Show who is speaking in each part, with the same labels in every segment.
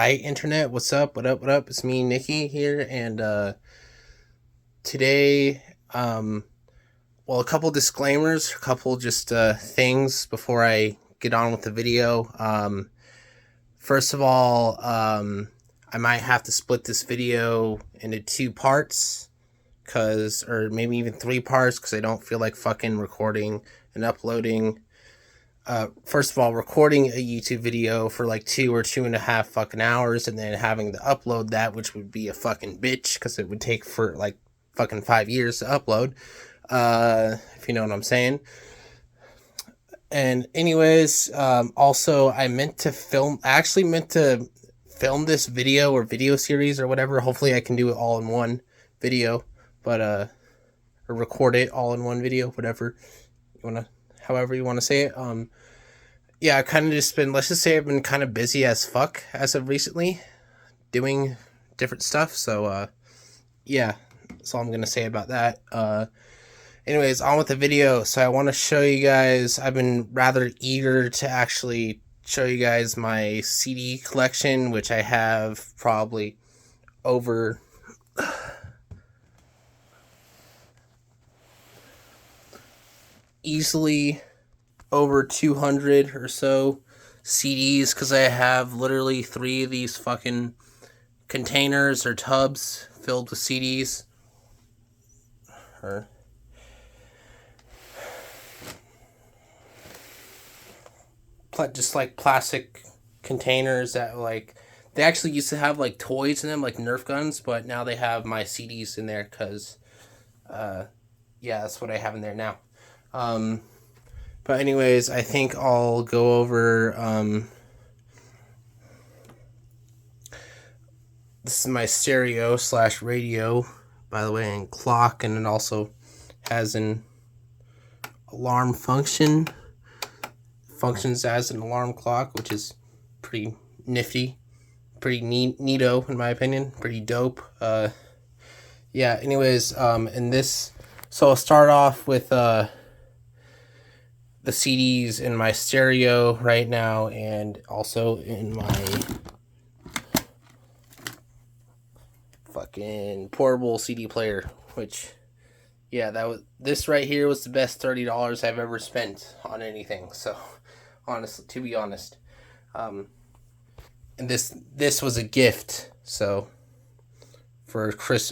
Speaker 1: Internet, what's up? What up? What up? It's me, Nikki here, and today, well, a couple disclaimers, a couple just things before I get on with the video. First of all, I might have to split this video into two parts, or maybe even three parts, because I don't feel like fucking recording and uploading. First of all, recording a YouTube video for like 2 or 2.5 fucking hours and then having to upload that, which would be a fucking bitch because it would take for like fucking 5 years to upload. If you know what I'm saying. And anyways, also I actually meant to film this video or video series or whatever. Hopefully I can do it all in one video, but, or record it all in one video, whatever however you want to say it. Yeah, I've kind of just been, let's just say I've been kind of busy as fuck as of recently doing different stuff. So, yeah, that's all I'm going to say about that. Anyways, on with the video. So I want to show you guys, I've been rather eager to actually show you guys my CD collection, which I have probably over easily over 200 or so CDs, because I have literally 3 of these fucking containers or tubs filled with CDs. Or just like plastic containers that, like, they actually used to have like toys in them, like Nerf guns, but now they have my CDs in there because yeah, that's what I have in there now. But anyways, I think I'll go over, this is my stereo / radio, by the way, and clock, and it also has an alarm functions as an alarm clock, which is pretty nifty, pretty neato in my opinion, pretty dope. Yeah, anyways, in this, so I'll start off with, the CDs in my stereo right now, and also in my fucking portable CD player, which, yeah, this right here was the best $30 I've ever spent on anything. So, honestly, to be honest, and this was a gift. So, for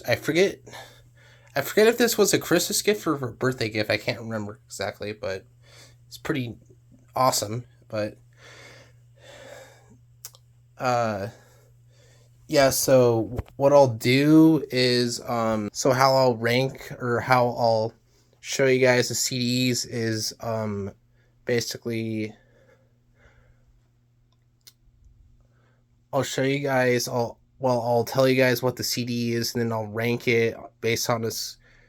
Speaker 1: I forget if this was a Christmas gift or a birthday gift. I can't remember exactly, but it's pretty awesome. But yeah, so what I'll do is, so how I'll rank, or how I'll show you guys the CDs is, basically, I'll show you guys, I'll tell you guys what the CD is, and then I'll rank it based on a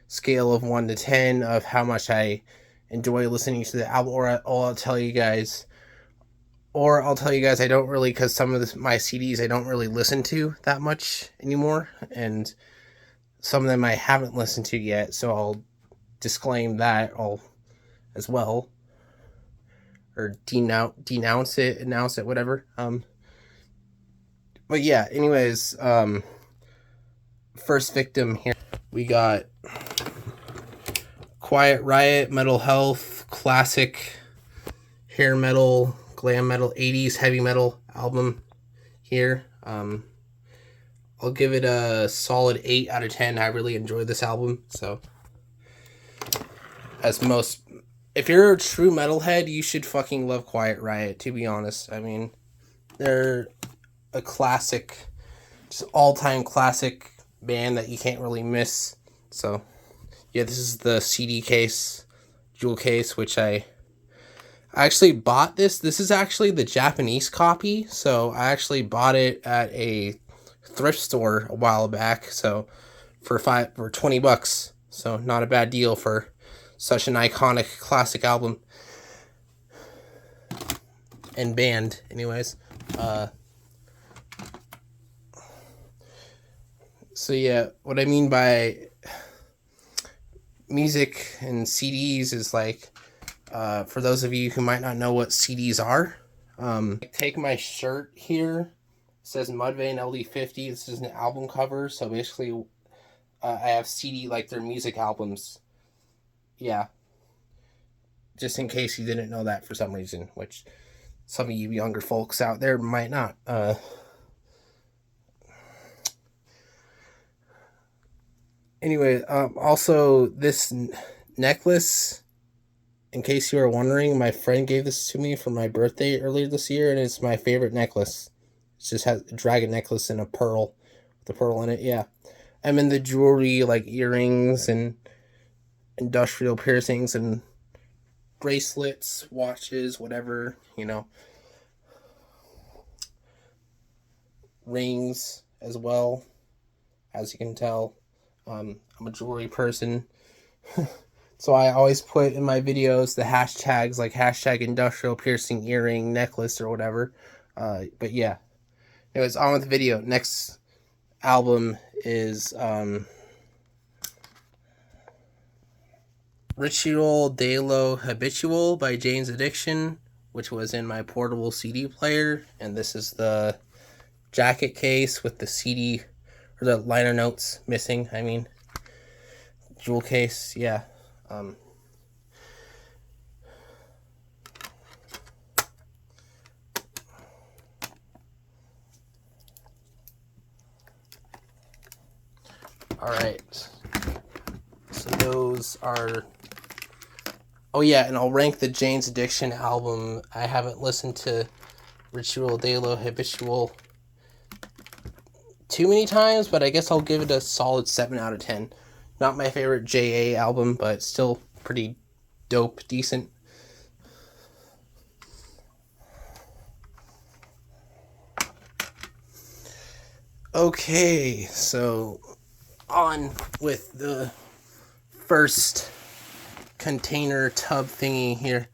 Speaker 1: scale of 1 to 10 of how much I enjoy listening to the album, or I'll tell you guys I don't really, because some of my CDs I don't really listen to that much anymore, and some of them I haven't listened to yet, so I'll disclaim that all as well, or announce it, whatever. But yeah, anyways, first victim here, we got Quiet Riot, Metal Health, classic hair metal, glam metal, 80s heavy metal album here. I'll give it a solid 8 out of 10. I really enjoyed this album. So, if you're a true metalhead, you should fucking love Quiet Riot, to be honest. I mean, they're a classic, just all-time classic band that you can't really miss. So, yeah, this is the CD case, jewel case, which I actually bought this. This is actually the Japanese copy, so I actually bought it at a thrift store a while back, so for $20. So not a bad deal for such an iconic classic album and band, anyways. So yeah, what I mean by music and CDs is, like, for those of you who might not know what CDs are, take my shirt here. says Mudvayne LD50. This is an album cover, so basically I have CD, like their music albums. Yeah. Just in case you didn't know that for some reason, which some of you younger folks out there might not. Anyway, also this necklace, in case you are wondering, my friend gave this to me for my birthday earlier this year, and it's my favorite necklace. It just has a dragon necklace and a pearl, with a pearl in it. Yeah, I'm in the jewelry, like earrings and industrial piercings and bracelets, watches, whatever, rings as well, as you can tell. I'm a jewelry person. So I always put in my videos the hashtags, like hashtag industrial piercing earring necklace or whatever. But yeah. Anyways, on with the video. Next album is Ritual de lo Habitual by Jane's Addiction, which was in my portable CD player. And this is the jacket case with the CD, or the liner notes missing, jewel case. Yeah. All right. So those are. Oh yeah, and I'll rank the Jane's Addiction album. I haven't listened to Ritual de lo Habitual too many times, but I guess I'll give it a solid 7 out of 10. Not my favorite JA album, but still pretty dope, decent. Okay, so on with the first container tub thingy here.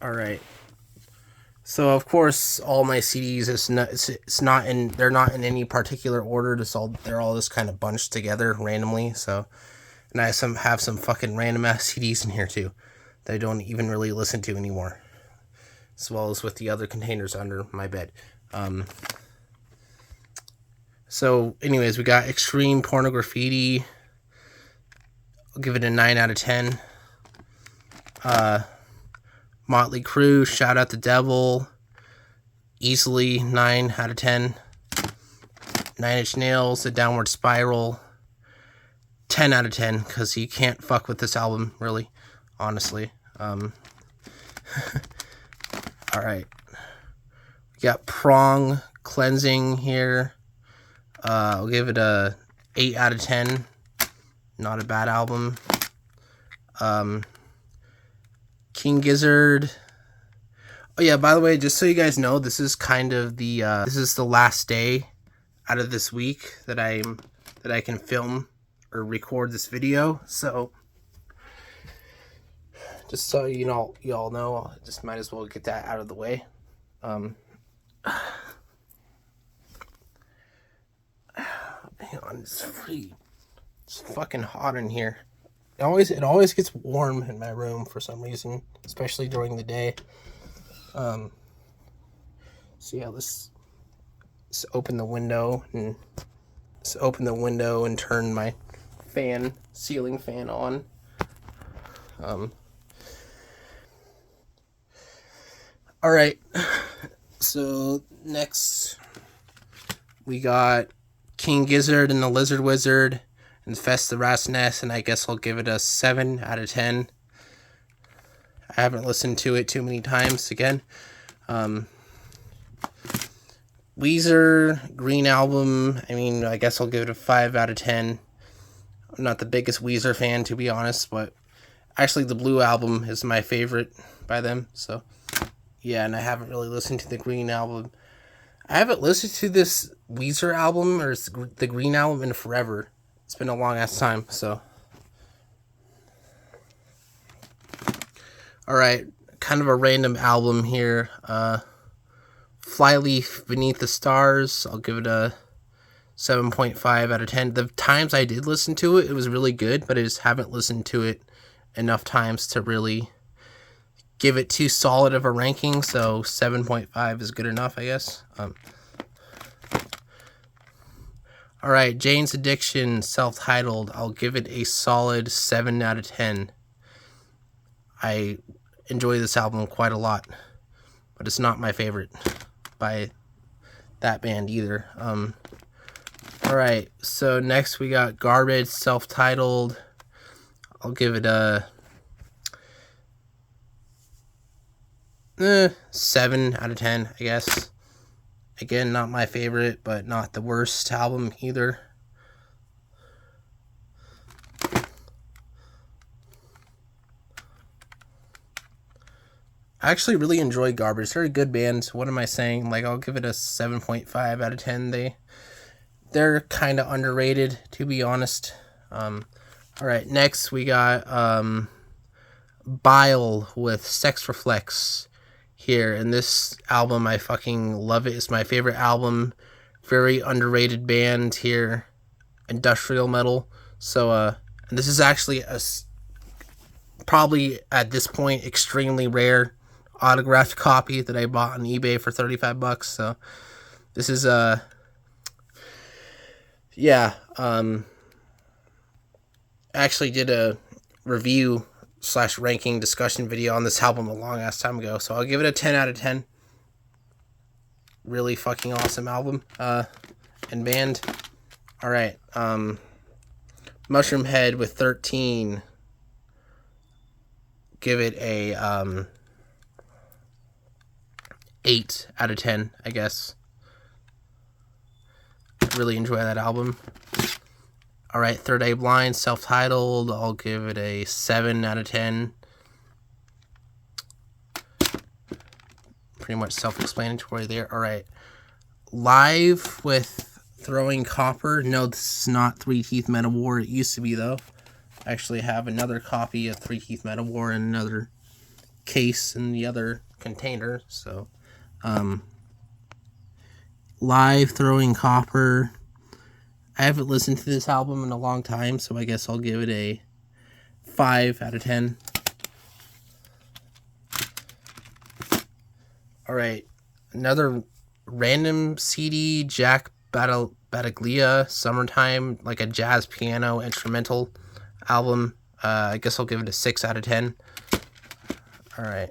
Speaker 1: Alright. So of course all my CDs they're not in any particular order. They're all just kind of bunched together randomly. So, and I have some fucking random ass CDs in here too that I don't even really listen to anymore, as well as with the other containers under my bed. So anyways, we got Extreme Pornograffiti. I'll give it a 9 out of 10. Motley Crue, Shout Out the Devil, easily 9 out of 10. 9 Inch Nails, The Downward Spiral, 10 out of 10, because you can't fuck with this album, really, honestly. Alright. We got Prong, Cleansing here. I'll give it a 8 out of 10. Not a bad album. King Gizzard. Oh yeah, by the way, just so you guys know, this is kind of this is the last day out of this week that I can film or record this video. So just so y'all know, I just might as well get that out of the way. Hang on, it's fucking hot in here. It always gets warm in my room for some reason, especially during the day. So yeah, let's open the window and turn my ceiling fan on. All right. So next we got King Gizzard and the Lizard Wizard, Infest the Rat's Nest, and I guess I'll give it a 7 out of 10. I haven't listened to it too many times again. Weezer, Green Album, I guess I'll give it a 5 out of 10. I'm not the biggest Weezer fan, to be honest, but actually the Blue Album is my favorite by them, so yeah, and I haven't really listened to the Green Album. I haven't listened to this Weezer album or the Green Album in forever. It's been a long ass time, so. Alright, kind of a random album here. Flyleaf Beneath the Stars, I'll give it a 7.5 out of 10. The times I did listen to it, it was really good, but I just haven't listened to it enough times to really give it too solid of a ranking, so 7.5 is good enough, I guess. All right, Jane's Addiction, self-titled. I'll give it a solid 7 out of 10. I enjoy this album quite a lot, but it's not my favorite by that band either. All right, so next we got Garbage, self-titled. I'll give it a 7 out of 10, I guess. Again, not my favorite, but not the worst album either. I actually really enjoy Garbage. They're a good band. What am I saying? Like, I'll give it a 7.5 out of 10. They're kind of underrated, to be honest. All right, next we got Bile with Sex Reflex here. And this album, I fucking love it. It's my favorite album. Very underrated band here. Industrial metal. So, and this is actually probably at this point extremely rare autographed copy that I bought on eBay for $35. So this is yeah, actually did a review / ranking discussion video on this album a long ass time ago, so I'll give it a 10 out of 10. Really fucking awesome album and band. All right, Mushroomhead with 13. Give it a 8 out of 10, I guess. Really enjoy that album. All right, Third Eye Blind, self-titled. I'll give it a 7 out of 10. Pretty much self-explanatory there. All right, Live with Throwing Copper. No, this is not Three Teeth Men of War. It used to be, though. I actually have another copy of Three Teeth Men of War in another case in the other container. So, Live Throwing Copper. I haven't listened to this album in a long time, so I guess I'll give it a 5 out of 10. All right, another random CD, Jack Battaglia, Summertime, like a jazz piano instrumental album. I guess I'll give it a 6 out of 10. All right.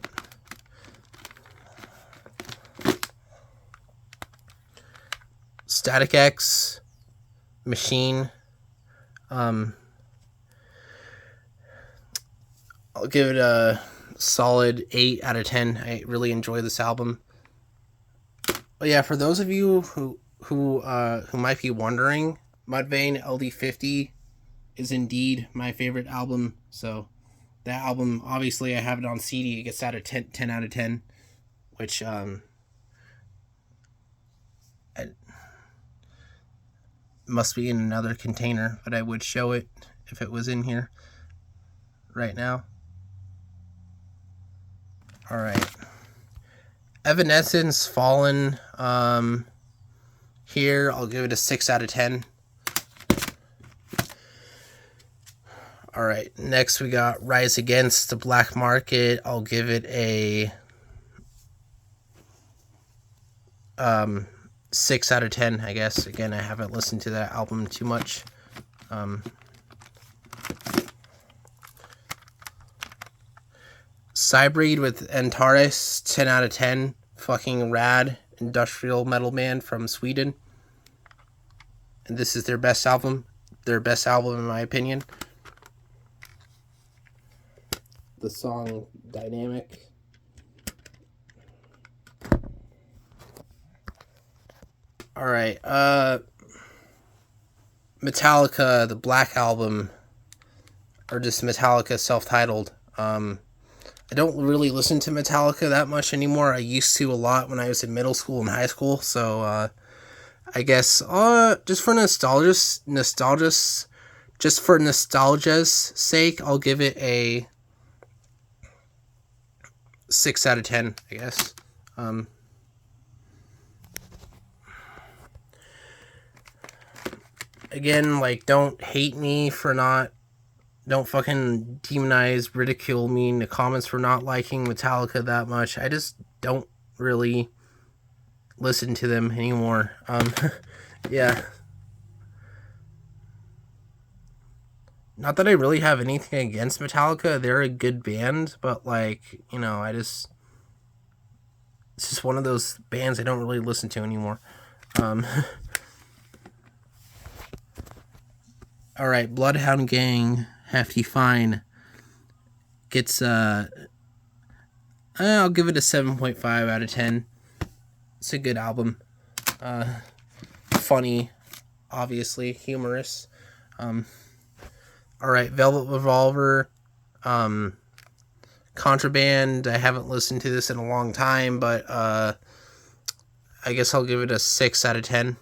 Speaker 1: Static X, Machine. I'll give it a solid 8 out of 10. I really enjoy this album. But yeah, for those of you who might be wondering, Mudvayne LD50 is indeed my favorite album. So that album, obviously, I have it on CD. It gets out of 10 out of 10, which must be in another container, but I would show it if it was in here right now. All right, Evanescence, Fallen. Here I'll give it a 6 out of 10. All right, next we got Rise Against the Black Market. I'll give it a 6 out of 10, I guess. Again, I haven't listened to that album too much. Cybreed with Antares, 10 out of 10. Fucking rad industrial metal band from Sweden. And this is their best album. Their best album, in my opinion. The song Dynamic. All right, Metallica, the Black Album, or just Metallica self-titled. I don't really listen to Metallica that much anymore. I used to a lot when I was in middle school and high school. So I guess just for nostalgia's sake, I'll give it a 6 out of 10, I guess. Again, like, don't hate me for not don't fucking demonize, ridicule me in the comments for not liking Metallica that much. I just don't really listen to them anymore. Yeah. Not that I really have anything against Metallica. They're a good band, but like, you know, it's just one of those bands I don't really listen to anymore. All right, Bloodhound Gang, Hefty Fine gets I'll give it a 7.5 out of 10. It's a good album. Funny, obviously, humorous. All right, Velvet Revolver, Contraband. I haven't listened to this in a long time, but I guess I'll give it a 6 out of 10.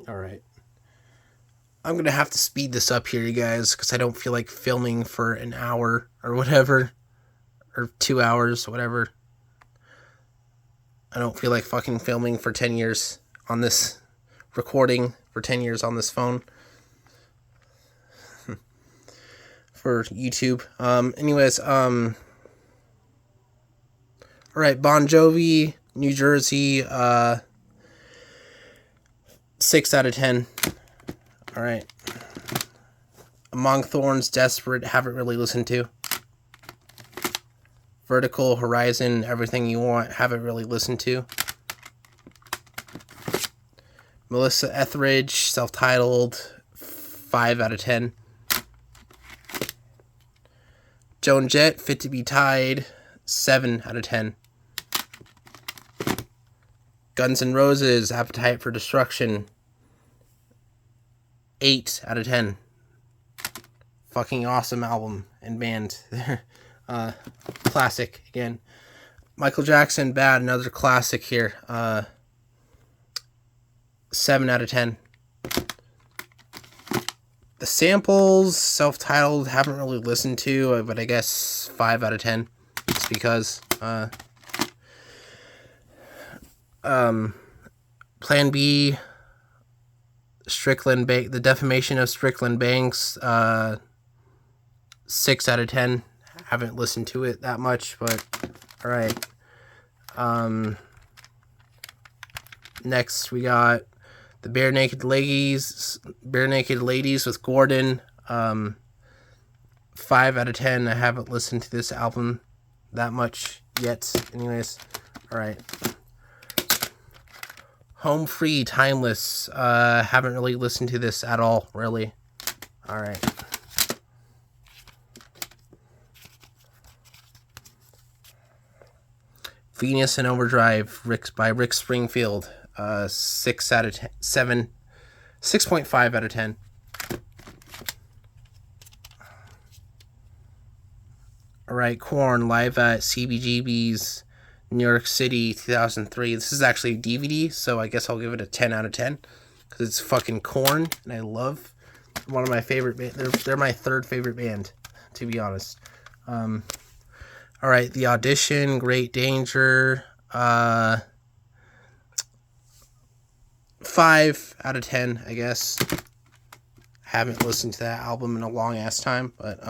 Speaker 1: All right. I'm going to have to speed this up here, you guys, because I don't feel like filming for an hour or whatever, or 2 hours, whatever. I don't feel like fucking filming for 10 years on this, recording for 10 years on this phone for YouTube. Anyways, all right, Bon Jovi, New Jersey, 6 out of 10. All right. Among Thorns, Desperate, haven't really listened to. Vertical Horizon, Everything You Want, haven't really listened to. Melissa Etheridge, self-titled, 5 out of 10. Joan Jett, Fit to Be Tied, 7 out of 10. Guns N' Roses, Appetite for Destruction, 8 out of 10. Fucking awesome album and band. Classic again. Michael Jackson, Bad, another classic here. 7 out of 10. The Samples, self-titled, haven't really listened to, but I guess 5 out of 10. Just because. Plan B, Strickland Bank, The Defamation of Strickland Banks, 6 out of 10. Haven't listened to it that much, but all right. Next we got the Bare Naked Ladies with Gordon, 5 out of 10. I haven't listened to this album that much yet. Anyways, all right. Home Free, Timeless. Haven't really listened to this at all, really. All right. Venus and Overdrive, by Rick Springfield. 6 out of 10. 6.5 out of 10. All right, Korn, live at CBGB's New York City, 2003. This is actually a DVD, so I guess I'll give it a 10 out of 10 because it's fucking Korn, and I love one of my favorite bands. They're my third favorite band, to be honest. All right, The Audition, Great Danger, 5 out of 10, I guess. Haven't listened to that album in a long ass time, but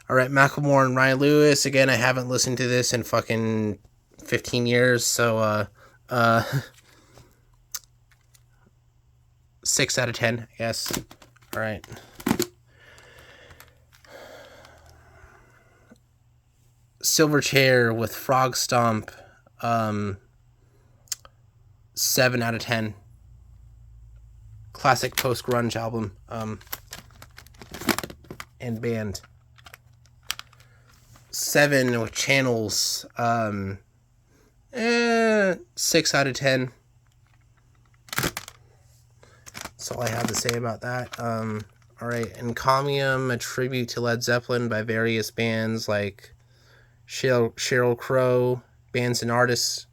Speaker 1: all right, Macklemore and Ryan Lewis. Again, I haven't listened to this in fucking 15 years, so 6 out of 10, I guess. All right. Silverchair with Frog Stomp, 7 out of 10. Classic post-grunge album, and band. 7 with Channels, 6 out of 10. That's all I have to say about that. All right, Encomium, a tribute to Led Zeppelin by various bands like Sheryl Crow, bands and artists,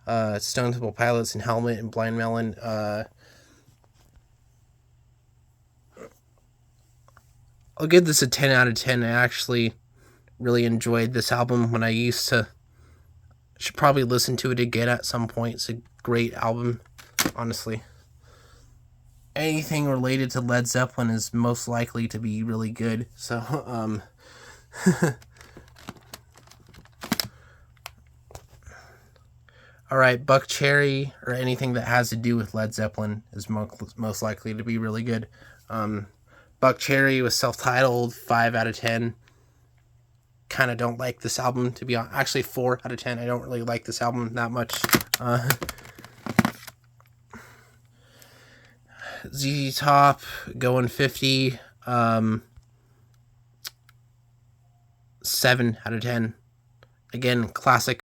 Speaker 1: Stone Temple Pilots and Helmet and Blind Melon. I'll give this a 10 out of 10. I actually really enjoyed this album when I used to. Should probably listen to it again at some point. It's a great album, honestly. anything related to Led Zeppelin is most likely to be really good. So, all right, Buckcherry or anything that has to do with Led Zeppelin is most likely to be really good. Buckcherry was self-titled, 5 out of 10. Kind of don't like this album, to be honest. Actually, 4 out of 10. I don't really like this album that much. ZZ Top going 50. 7 out of 10. Again, classic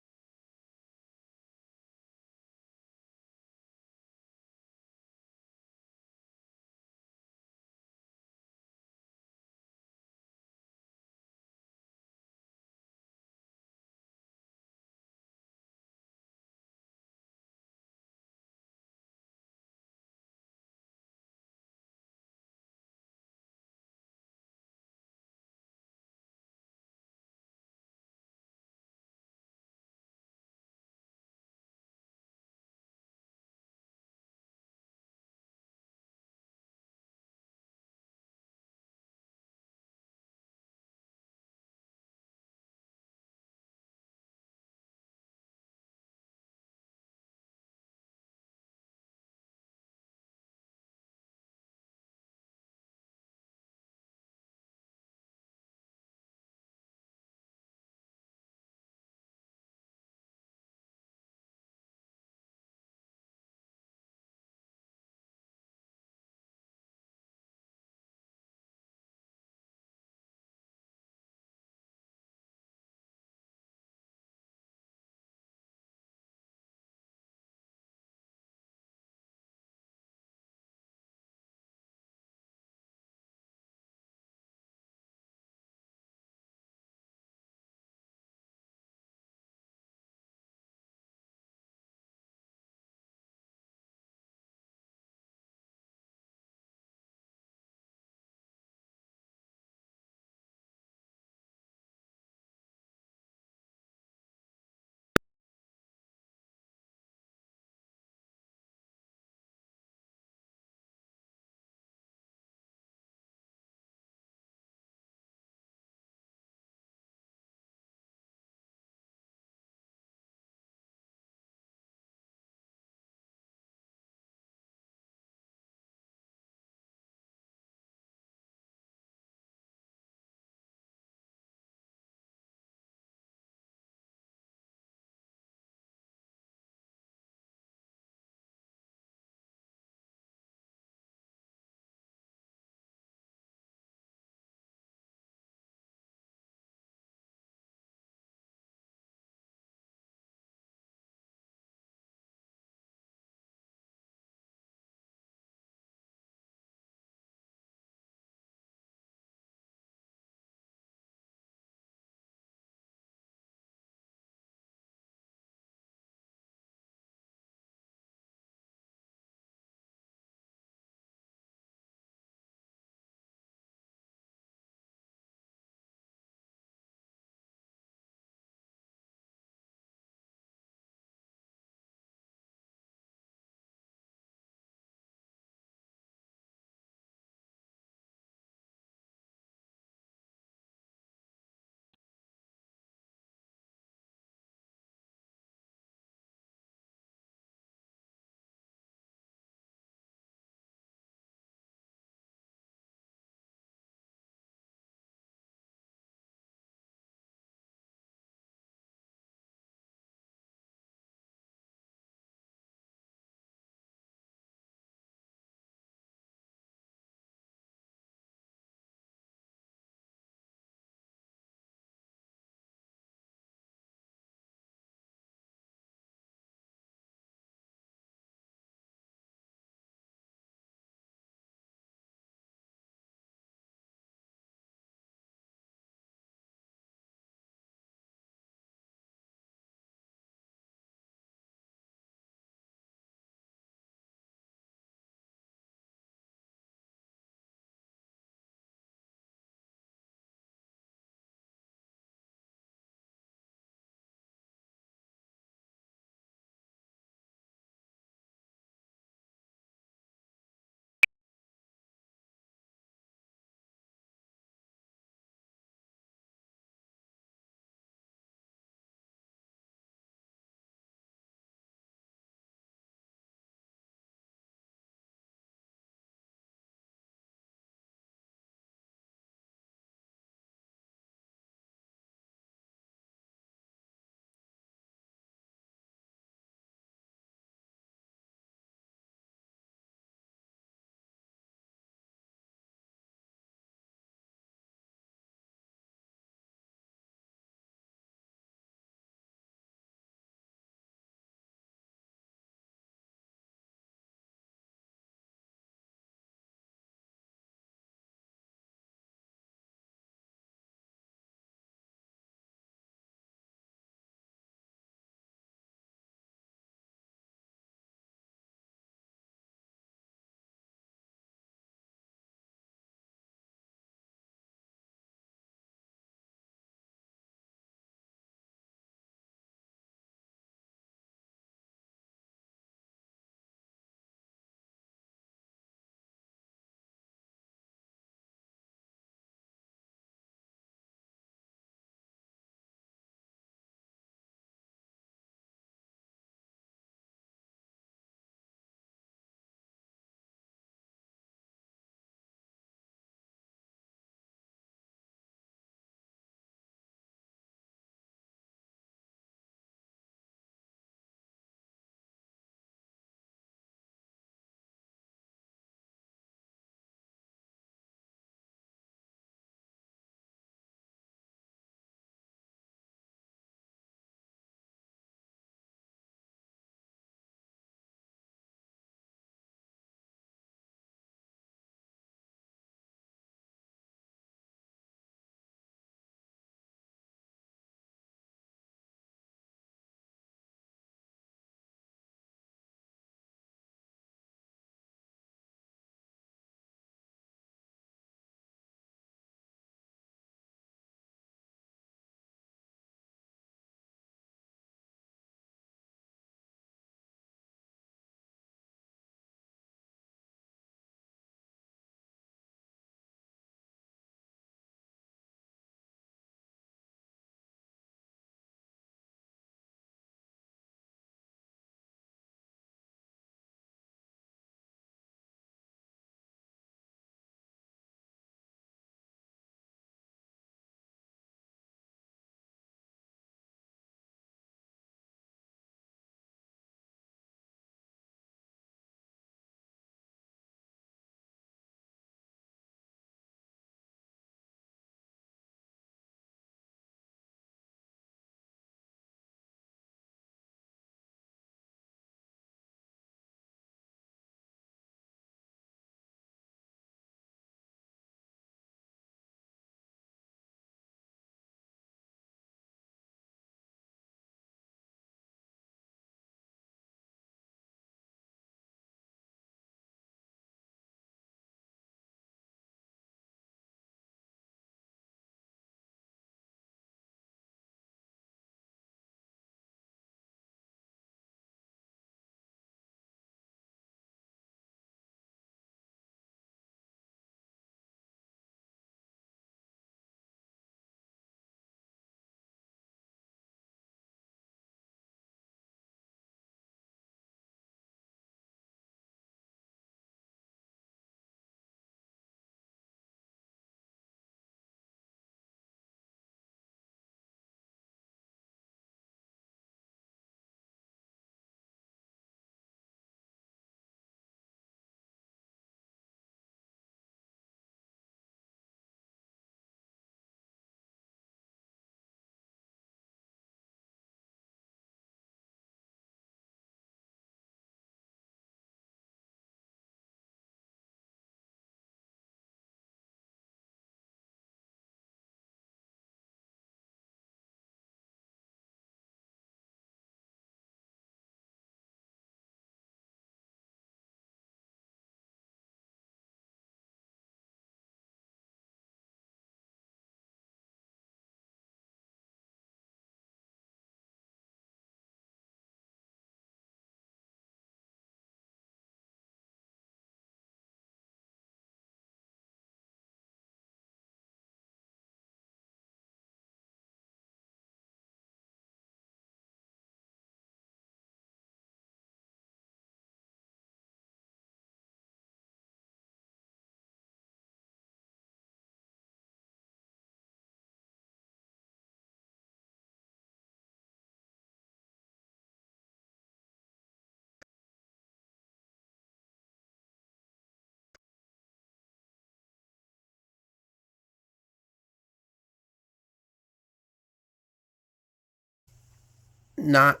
Speaker 1: Not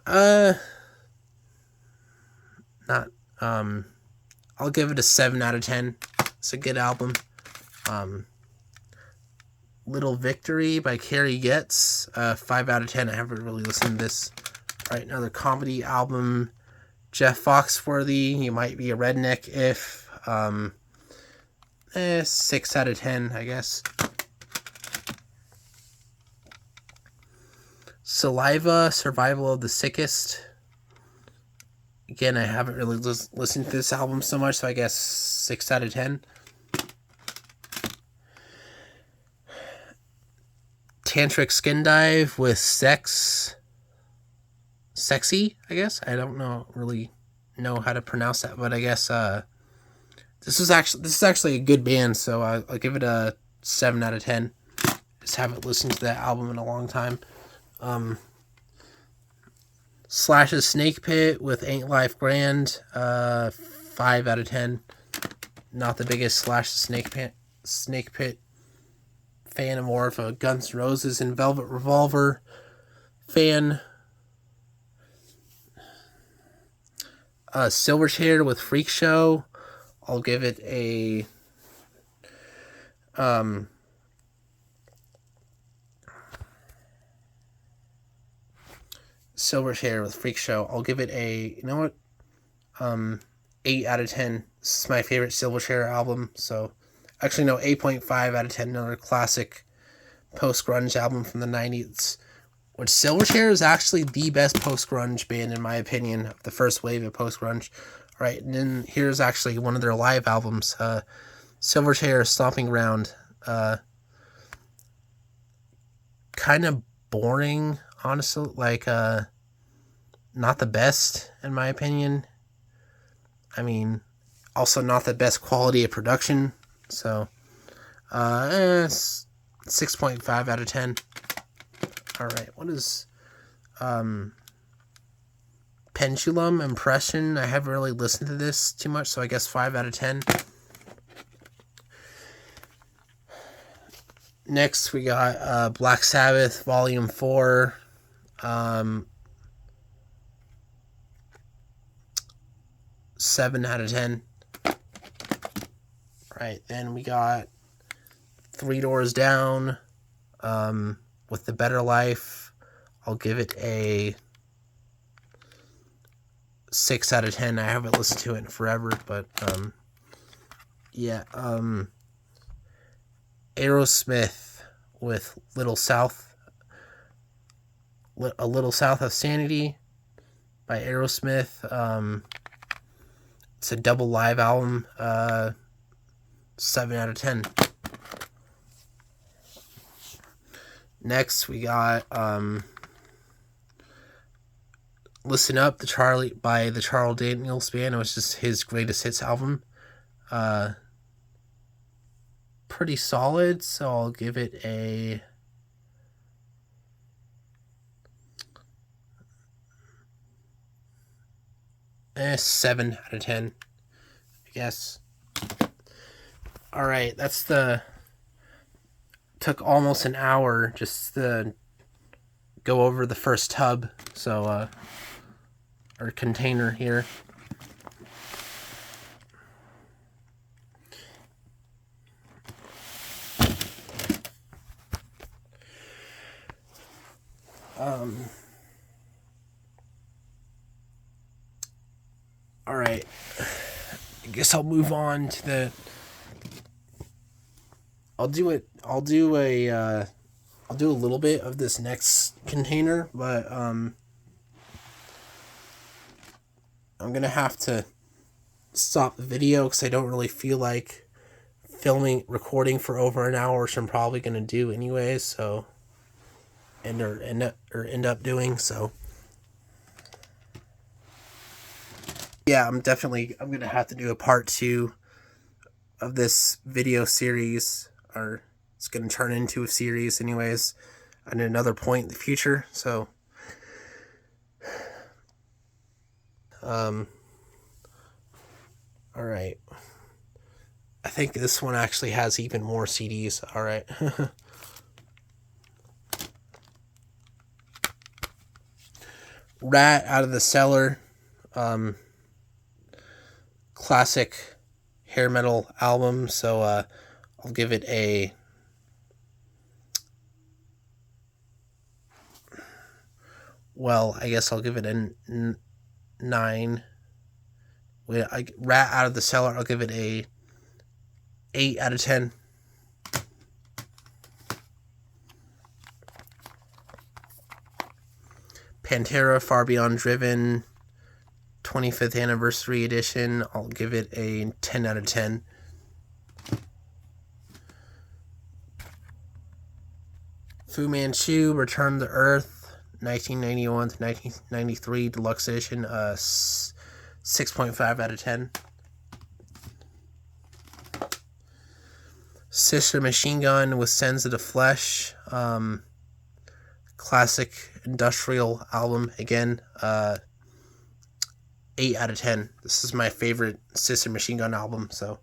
Speaker 1: not I'll give it a 7 out of 10. It's a good album. Little Victory by Carrie Getz, 5 out of 10. I haven't really listened to this. All right, another comedy album. Jeff Foxworthy, You Might Be a Redneck If. 6 out of 10, I guess. Saliva, Survival of the Sickest. Again, I haven't really listened to this album so much, so I guess 6 out of 10. Tantric Skin Dive with Sexy, I guess. I don't really know how to pronounce that, but I guess this is actually a good band, so I'll give it a 7 out of 10. Just haven't listened to that album in a long time. Slash's Snake Pit with Ain't Life Grand, 5 out of 10. Not the biggest Slash Snake Pit fan. I'm more of a Guns N' Roses and Velvet Revolver fan. Silverchair with Freak Show, I'll give it a Silverchair with Freak Show, I'll give it a 8 out of 10. This is my favorite Silverchair album, so actually no, 8.5 out of 10. Another classic post-grunge album from the 90s, which Silverchair is actually the best post-grunge band in my opinion, of the first wave of post-grunge. All right, and then here's actually one of their live albums, Silverchair Stomping Ground. Kind of boring, honestly, like not the best in my opinion. I mean, also not the best quality of production, so 6.5 out of 10. All right, what is Pendulum Impression? I haven't really listened to this too much, so I guess 5 out of 10. Next, we got Black Sabbath Volume 4. 7 out of 10. Right, then we got Three Doors Down with The Better Life. I'll give it a 6 out of 10. I haven't listened to it in forever, but yeah. Aerosmith with A Little South of Sanity by Aerosmith. It's a double live album. 7 out of 10. Next, we got Listen Up, by the Charles Daniels Band. It was just his greatest hits album. Pretty solid, so I'll give it a 7 out of 10, I guess. Alright, took almost an hour just to go over the first tub, so, or container here. Alright, I guess I'll move on to I'll do a little bit of this next container, but I'm gonna have to stop the video because I don't really feel like recording for over an hour, which I'm probably gonna do anyways. So, end up doing so. Yeah, I'm gonna have to do a part 2 of this video series, or it's gonna turn into a series anyways at another point in the future. So alright, I think this one actually has even more CDs. Alright. Rat Out of the Cellar, classic hair metal album. So I'll give it a I guess I'll give it a 9. Rat Out of the Cellar, I'll give it a 8 out of 10. Pantera, Far Beyond Driven, 25th Anniversary Edition, I'll give it a 10 out of 10. Fu Manchu, Return to Earth, 1991 to 1993 Deluxe Edition, 6.5 out of 10. Sister Machine Gun with Sins of the Flesh, classic industrial album, again, 8 out of 10. This is my favorite Sister Machine Gun album, so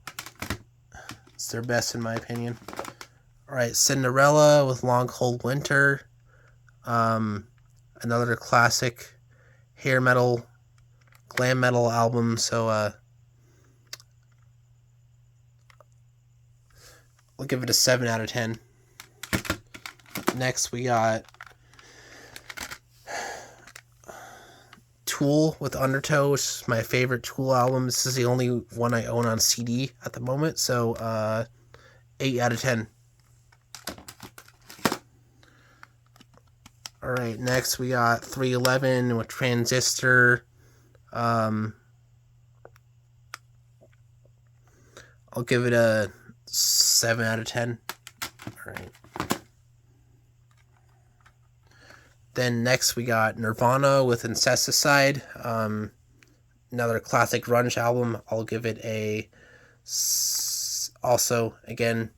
Speaker 1: it's their best in my opinion. Alright, Cinderella with Long Cold Winter, another classic hair metal, glam metal album, so I'll give it a 7 out of 10. Next we got Tool with Undertow, which is my favorite Tool album. This is the only one I own on CD at the moment, so 8 out of 10. Alright, next we got 311 with Transistor. I'll give it a 7 out of 10. Alright. Then next we got Nirvana with Incesticide. Another classic grunge album. I'll give it a, also, again,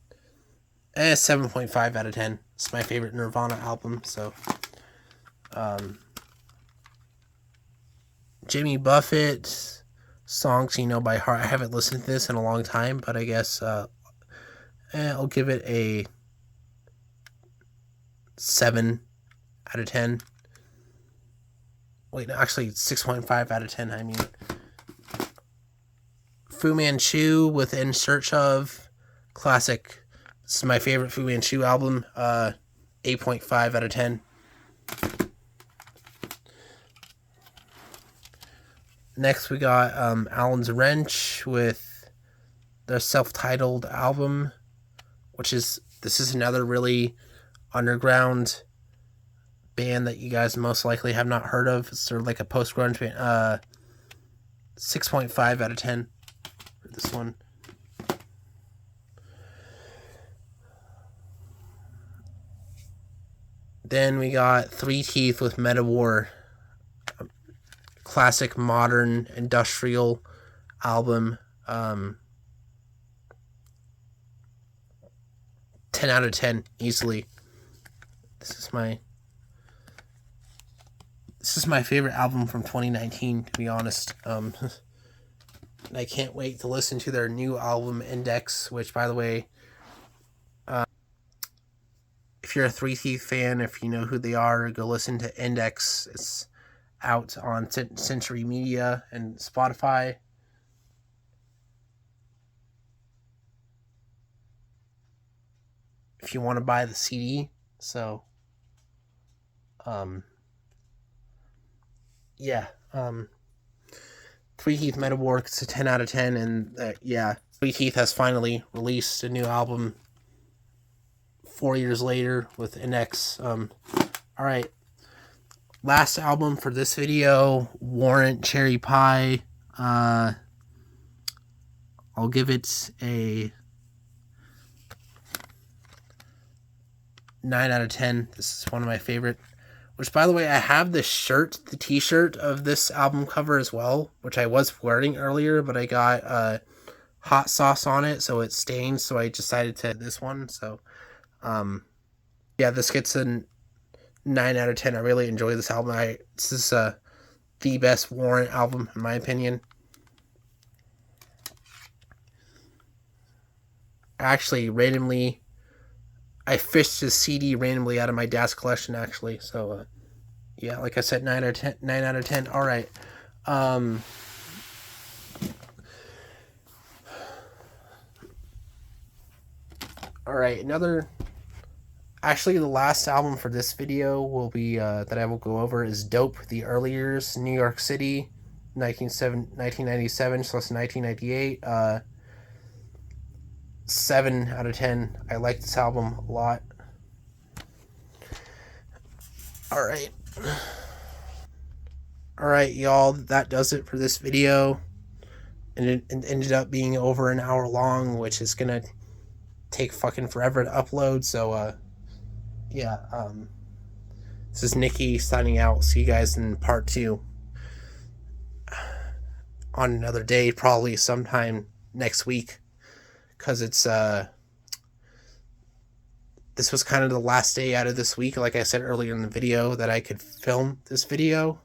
Speaker 1: 7.5 out of 10. It's my favorite Nirvana album, so. Jimmy Buffett, Songs You Know by Heart. I haven't listened to this in a long time, but I guess I'll give it a 7 out of 10. Wait, no, actually 6.5 out of 10, I mean. Fu Manchu with In Search Of, classic. This is my favorite Fu Manchu album, 8.5 out of 10. Next we got Allen's Wrench with their self-titled album, this is another really underground band that you guys most likely have not heard of. It's sort of like a post-grunge band. 6.5 out of 10 for this one. Then we got Three Teeth with Metawar, classic modern industrial album. 10 out of 10 easily. This is my favorite album from 2019, to be honest. I can't wait to listen to their new album Index, which, by the way, if you're a Three Teeth fan, if you know who they are, go listen to Index. It's out on Century Media and Spotify. If you want to buy the CD, so yeah, Three Teeth Metawar, it's a 10 out of 10, and yeah, Three Teeth has finally released a new album 4 years later with Index. Alright, last album for this video, Warrant Cherry Pie. I'll give it a 9 out of 10. This is one of my favorite. Which, by the way, I have the t-shirt of this album cover as well, which I was wearing earlier, but I got hot sauce on it, so it stains, so I decided to this one. So, yeah, this gets a 9 out of 10. I really enjoy this album. This is the best Warrant album, in my opinion. Actually, I fished this CD randomly out of my dad's collection, actually, so Yeah, like I said, 9 out of 10. 9 out of 10. All right. Um, all right. Actually, the last album for this video will be that I will go over is "Dope: The Early Years, New York City, 1997 / 1998." 7 out of 10. I like this album a lot. All right. All right, y'all. That does it for this video. And it ended up being over an hour long, which is gonna take fucking forever to upload. So, yeah. This is Nikki signing out. See you guys in part 2 on another day, probably sometime next week, because it's this was kind of the last day out of this week, like I said earlier in the video, that I could film this video.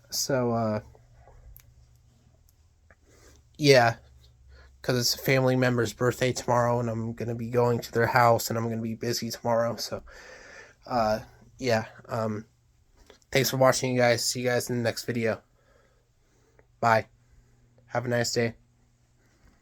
Speaker 1: So, yeah, because it's a family member's birthday tomorrow, and I'm gonna be going to their house, and I'm gonna be busy tomorrow. So, yeah. Thanks for watching, you guys. See you guys in the next video. Bye. Have a nice day.